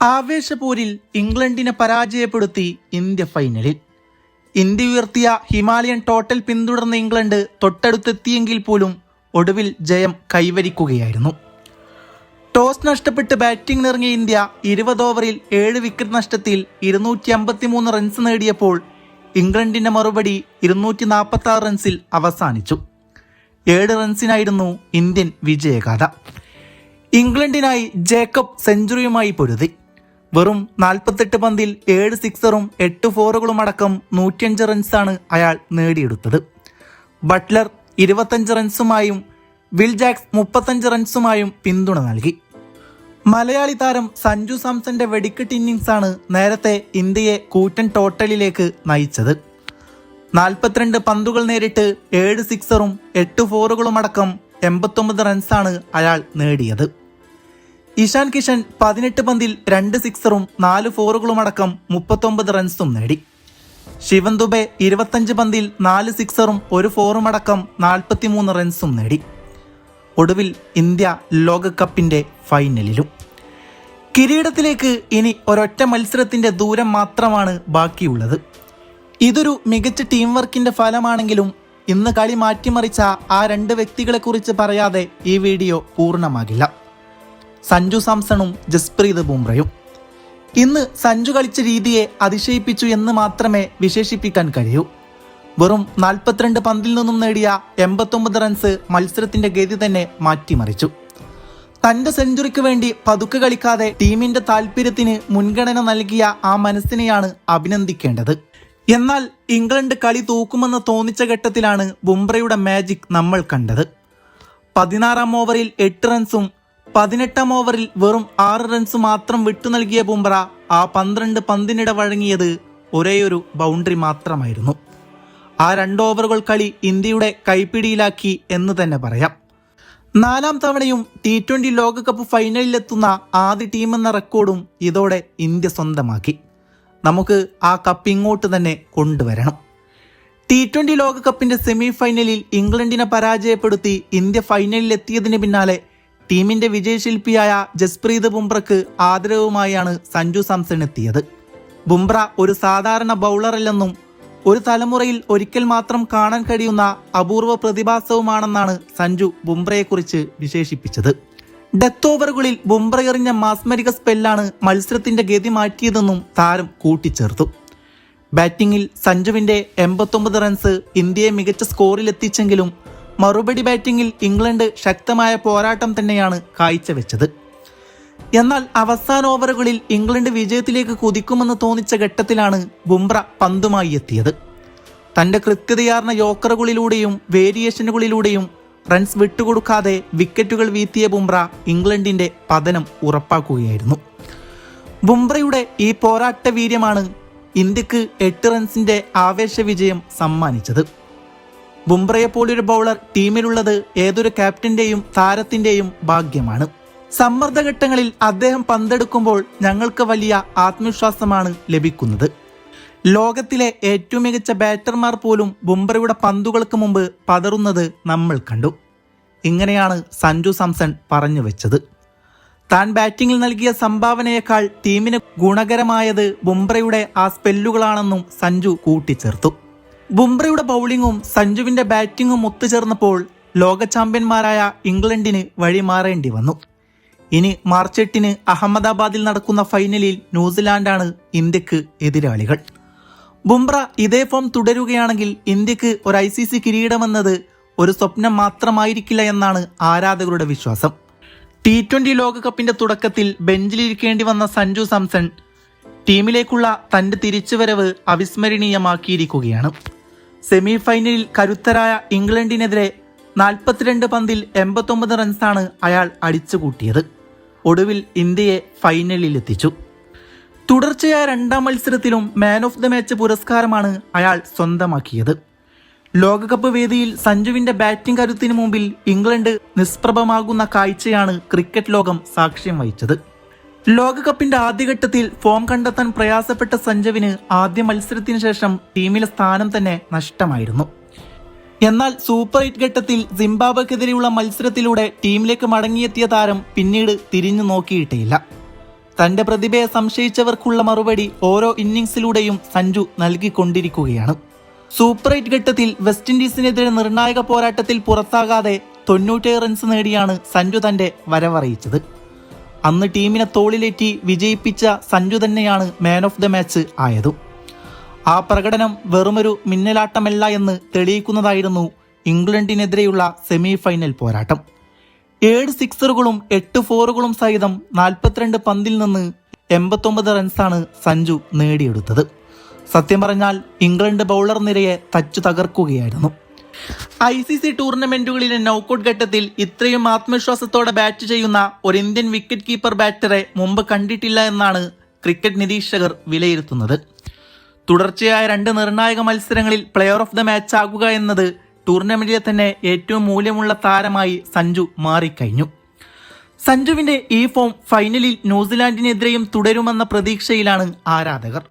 ആവേശപൂരിൽ ഇംഗ്ലണ്ടിനെ പരാജയപ്പെടുത്തി ഇന്ത്യ ഫൈനലിൽ. ഇന്ത്യ ഉയർത്തിയ ഹിമാലയൻ ടോട്ടൽ പിന്തുടർന്ന ഇംഗ്ലണ്ട് തൊട്ടടുത്തെത്തിയെങ്കിൽ പോലും ഒടുവിൽ ജയം കൈവരിക്കുകയായിരുന്നു. ടോസ് നഷ്ടപ്പെട്ട് ബാറ്റിംഗിനിറങ്ങിയ ഇന്ത്യ 20 ഓവറിൽ 7 വിക്കറ്റ് നഷ്ടത്തിൽ 253 റൺസ് നേടിയപ്പോൾ ഇംഗ്ലണ്ടിന്റെ മറുപടി 246 റൺസിൽ അവസാനിച്ചു. 7 റൺസിനായിരുന്നു ഇന്ത്യൻ വിജയഗാഥ. ഇംഗ്ലണ്ടിനായി ജേക്കബ് സെഞ്ചുറിയുമായി പൊരുതി. വെറും 48 പന്തിൽ 7 സിക്സറും 8 ഫോറുകളും അടക്കം 105 റൺസാണ് അയാൾ നേടിയെടുത്തത്. ബട്ട്ലർ 25 റൺസുമായും വിൽ ജാക്സ് 35 റൺസുമായും പിന്തുണ നൽകി. മലയാളി താരം സഞ്ജു സാംസന്റെ വെടിക്കെട്ട് ഇന്നിംഗ്സാണ് നേരത്തെ ഇന്ത്യയെ കൂറ്റൻ ടോട്ടലിലേക്ക് നയിച്ചത്. 42 പന്തുകൾ നേരിട്ട് 7 സിക്സറും 8 ഫോറുകളും അടക്കം 89 റൺസാണ് അയാൾ നേടിയത്. ഇഷാൻ കിഷൻ 18 പന്തിൽ 2 സിക്സറും 4 ഫോറുകളും അടക്കം 39 റൺസും നേടി. ശിവൻ ദുബെ 25 പന്തിൽ 4 സിക്സറും 1 ഫോറും അടക്കം 43 റൺസും നേടി. ഒടുവിൽ ഇന്ത്യ ലോകകപ്പിന്റെ ഫൈനലിലും. കിരീടത്തിലേക്ക് ഇനി ഒരൊറ്റ മത്സരത്തിന്റെ ദൂരം മാത്രമാണ് ബാക്കിയുള്ളത്. ഇതൊരു മികച്ച ടീം വർക്കിന്റെ ഫലമാണെങ്കിലും ഇന്ന് കളി മാറ്റിമറിച്ച ആ 2 വ്യക്തികളെക്കുറിച്ച് പറയാതെ ഈ വീഡിയോ പൂർണ്ണമാകില്ല. സഞ്ജു സാംസണും ജസ്പ്രീത് ബുംറയും. ഇന്ന് സഞ്ജു കളിച്ച രീതിയെ അതിശയിപ്പിച്ചു എന്ന് മാത്രമേ വിശേഷിപ്പിക്കാൻ കഴിയൂ. വെറും 42 പന്തിൽ നിന്നും നേടിയ 89 റൺസ് മത്സരത്തിന്റെ ഗതി തന്നെ മാറ്റിമറിച്ചു. തന്റെ സെഞ്ചുറിക്ക് വേണ്ടി പതുക്കെ കളിക്കാതെ ടീമിന്റെ താല്പര്യത്തിന് മുൻഗണന നൽകിയ ആ മനസ്സിനെയാണ് അഭിനന്ദിക്കേണ്ടത്. എന്നാൽ ഇംഗ്ലണ്ട് കളി തൂക്കുമെന്ന് തോന്നിച്ച ഘട്ടത്തിലാണ് ബുംറയുടെ മാജിക് നമ്മൾ കണ്ടത്. 16-ാം ഓവറിൽ 8 റൺസും 18-ാം ഓവറിൽ വെറും 6 റൺസ് മാത്രം വിട്ടു നൽകിയ ബുംറ ആ 12 പന്തിനിടെ വഴങ്ങിയത് ഒരേയൊരു ബൗണ്ടറി മാത്രമായിരുന്നു. ആ 2 ഓവറുകൾ കളി ഇന്ത്യയുടെ കൈപ്പിടിയിലാക്കി എന്ന് തന്നെ പറയാം. 4ാം തവണയും T20 ലോകകപ്പ് ഫൈനലിലെത്തുന്ന ആദ്യ ടീമെന്ന റെക്കോർഡും ഇതോടെ ഇന്ത്യ സ്വന്തമാക്കി. നമുക്ക് ആ കപ്പ് ഇങ്ങോട്ട് തന്നെ കൊണ്ടുവരണം. T20 ലോകകപ്പിന്റെ സെമി ഫൈനലിൽ ഇംഗ്ലണ്ടിനെ പരാജയപ്പെടുത്തി ഇന്ത്യ ഫൈനലിൽ എത്തിയതിന് പിന്നാലെ ടീമിന്റെ വിജയശില്പിയായ ജസ്പ്രീത് ബുംറയ്ക്ക് ആദരവുമായാണ് സഞ്ജു സാംസൺ എത്തിയത്. ബുംറ ഒരു സാധാരണ ബൗളറല്ലെന്നും ഒരു തലമുറയിൽ ഒരിക്കൽ മാത്രം കാണാൻ കഴിയുന്ന അപൂർവ പ്രതിഭാസവുമാണെന്നാണ് സഞ്ജു ബുംറയെക്കുറിച്ച് വിശേഷിപ്പിച്ചത്. ഡെത്ത് ഓവറുകളിൽ ബുംറ എറിഞ്ഞ മാസ്മരിക സ്പെല്ലാണ് മത്സരത്തിന്റെ ഗതി മാറ്റിയതെന്നും താരം കൂട്ടിച്ചേർത്തു. ബാറ്റിംഗിൽ സഞ്ജുവിന്റെ 89 റൺസ് ഇന്ത്യയെ മികച്ച സ്കോറിലെത്തിച്ചെങ്കിലും മറുപടി ബാറ്റിംഗിൽ ഇംഗ്ലണ്ട് ശക്തമായ പോരാട്ടം തന്നെയാണ് കാഴ്ചവെച്ചത്. എന്നാൽ അവസാന ഓവറുകളിൽ ഇംഗ്ലണ്ട് വിജയത്തിലേക്ക് കുതിക്കുമെന്ന് തോന്നിച്ച ഘട്ടത്തിലാണ് ബുംറ പന്തുമായി എത്തിയത്. തന്റെ കൃത്യതയാർന്ന യോക്കറുകളിലൂടെയും വേരിയേഷനുകളിലൂടെയും റൺസ് വിട്ടുകൊടുക്കാതെ വിക്കറ്റുകൾ വീഴ്ത്തിയ ബുംറ ഇംഗ്ലണ്ടിന്റെ പതനം ഉറപ്പാക്കുകയായിരുന്നു. ബുംറയുടെ ഈ പോരാട്ട വീര്യമാണ് ഇന്ത്യക്ക് 8 റൺസിന്റെ ആവേശ വിജയം സമ്മാനിച്ചത്. ബുംറയെപ്പോലൊരു ബൗളർ ടീമിലുള്ളത് ഏതൊരു ക്യാപ്റ്റന്റെയും താരത്തിന്റെയും ഭാഗ്യമാണ്. സമ്മർദ്ദഘട്ടങ്ങളിൽ അദ്ദേഹം പന്തെടുക്കുമ്പോൾ ഞങ്ങൾക്ക് വലിയ ആത്മവിശ്വാസമാണ് ലഭിക്കുന്നത്. ലോകത്തിലെ ഏറ്റവും മികച്ച ബാറ്റർമാർ പോലും ബുംറയുടെ പന്തുകൾക്ക് മുമ്പ് പതറുന്നത് നമ്മൾ കണ്ടു. ഇങ്ങനെയാണ് സഞ്ജു സാംസൺ പറഞ്ഞു വെച്ചത്. താൻ ബാറ്റിംഗിൽ നൽകിയ സംഭാവനയേക്കാൾ ടീമിന് ഗുണകരമായത് ബുംറയുടെ ആ സ്പെല്ലുകളാണെന്നും സഞ്ജു കൂട്ടിച്ചേർത്തു. ബുംറയുടെ ബൗളിങ്ങും സഞ്ജുവിന്റെ ബാറ്റിംഗും ഒത്തുചേർന്നപ്പോൾ ലോക ചാമ്പ്യന്മാരായ ഇംഗ്ലണ്ടിന് വഴിമാറേണ്ടി വന്നു. ഇനി മാർച്ച് 8-ന് അഹമ്മദാബാദിൽ നടക്കുന്ന ഫൈനലിൽ ന്യൂസിലാൻഡാണ് ഇന്ത്യക്ക് എതിരാളികൾ. ബുംറ ഇതേ ഫോം തുടരുകയാണെങ്കിൽ ഇന്ത്യക്ക് ഒരു ICC കിരീടമെന്നത് ഒരു സ്വപ്നം മാത്രമായിരിക്കില്ല എന്നാണ് ആരാധകരുടെ വിശ്വാസം. T20 ലോകകപ്പിന്റെ തുടക്കത്തിൽ ബെഞ്ചിലിരിക്കേണ്ടി വന്ന സഞ്ജു സാംസൺ ടീമിലേക്കുള്ള തന്റെ തിരിച്ചുവരവ് അവിസ്മരണീയമാക്കിയിരിക്കുകയാണ്. സെമി ഫൈനലിൽ കരുത്തരായ ഇംഗ്ലണ്ടിനെതിരെ 42 പന്തിൽ 89 റൺസാണ് അയാൾ അടിച്ചുകൂട്ടിയത്. ഒടുവിൽ ഇന്ത്യയെ ഫൈനലിലെത്തിച്ചു. തുടർച്ചയായ 2ാം മത്സരത്തിലും മാൻ ഓഫ് ദ മാച്ച് പുരസ്കാരമാണ് അയാൾ സ്വന്തമാക്കിയത്. ലോകകപ്പ് വേദിയിൽ സഞ്ജുവിന്റെ ബാറ്റിംഗ് കരുത്തിന് മുമ്പിൽ ഇംഗ്ലണ്ട് നിഷ്പ്രഭമാകുന്ന കാഴ്ചയാണ് ക്രിക്കറ്റ് ലോകം സാക്ഷ്യം വഹിച്ചത്. ലോകകപ്പിന്റെ ആദ്യഘട്ടത്തിൽ ഫോം കണ്ടെത്താൻ പ്രയാസപ്പെട്ട സഞ്ജുവിന് ആദ്യ മത്സരത്തിന് ശേഷം ടീമിലെ സ്ഥാനം തന്നെ നഷ്ടമായിരുന്നു. എന്നാൽ സൂപ്പർ 8 ഘട്ടത്തിൽ സിംബാബ്വെക്കെതിരെയുള്ള മത്സരത്തിലൂടെ ടീമിലേക്ക് മടങ്ങിയെത്തിയ താരം പിന്നീട് തിരിഞ്ഞു നോക്കിയിട്ടേയില്ല. തന്റെ പ്രതിഭയെ സംശയിച്ചവർക്കുള്ള മറുപടി ഓരോ ഇന്നിംഗ്സിലൂടെയും സഞ്ജു നൽകിക്കൊണ്ടിരിക്കുകയാണ്. സൂപ്പർ 8 ഘട്ടത്തിൽ വെസ്റ്റ് ഇൻഡീസിനെതിരെ നിർണായക പോരാട്ടത്തിൽ പുറത്താകാതെ 97 റൺസ് നേടിയാണ് സഞ്ജു തന്റെ വരവറിയിച്ചത്. അന്ന് ടീമിനെ തോളിലേറ്റി വിജയിപ്പിച്ച സഞ്ജു തന്നെയാണ് മാൻ ഓഫ് ദ മാച്ച് ആയതും. ആ പ്രകടനം വെറുമൊരു മിന്നലാട്ടമല്ല എന്ന് തെളിയിക്കുന്നതായിരുന്നു ഇംഗ്ലണ്ടിനെതിരെയുള്ള സെമി ഫൈനൽ പോരാട്ടം. 7 സിക്സറുകളും 8 ഫോറുകളും സഹിതം 42 പന്തിൽ നിന്ന് 89 റൺസാണ് സഞ്ജു നേടിയെടുത്തത്. സത്യം പറഞ്ഞാൽ ഇംഗ്ലണ്ട് ബൗളർ നിരയെ തച്ചു തകർക്കുകയായിരുന്നു. ICC ടൂർണമെന്റുകളിലെ നൗക്കൌട്ട് ഘട്ടത്തിൽ ഇത്രയും ആത്മവിശ്വാസത്തോടെ ബാറ്റ് ചെയ്യുന്ന ഒരു ഇന്ത്യൻ വിക്കറ്റ് കീപ്പർ ബാറ്ററെ മുമ്പ് കണ്ടിട്ടില്ല എന്നാണ് ക്രിക്കറ്റ് നിരീക്ഷകർ വിലയിരുത്തുന്നത്. തുടർച്ചയായ 2 നിർണായക മത്സരങ്ങളിൽ പ്ലെയർ ഓഫ് ദ മാച്ച് ആകുക എന്നത് ടൂർണമെന്റിലെ തന്നെ ഏറ്റവും മൂല്യമുള്ള താരമായി സഞ്ജു മാറിക്കഴിഞ്ഞു. സഞ്ജുവിന്റെ ഈ ഫോം ഫൈനലിൽ ന്യൂസിലാൻഡിനെതിരെയും തുടരുമെന്ന പ്രതീക്ഷയിലാണ് ആരാധകർ.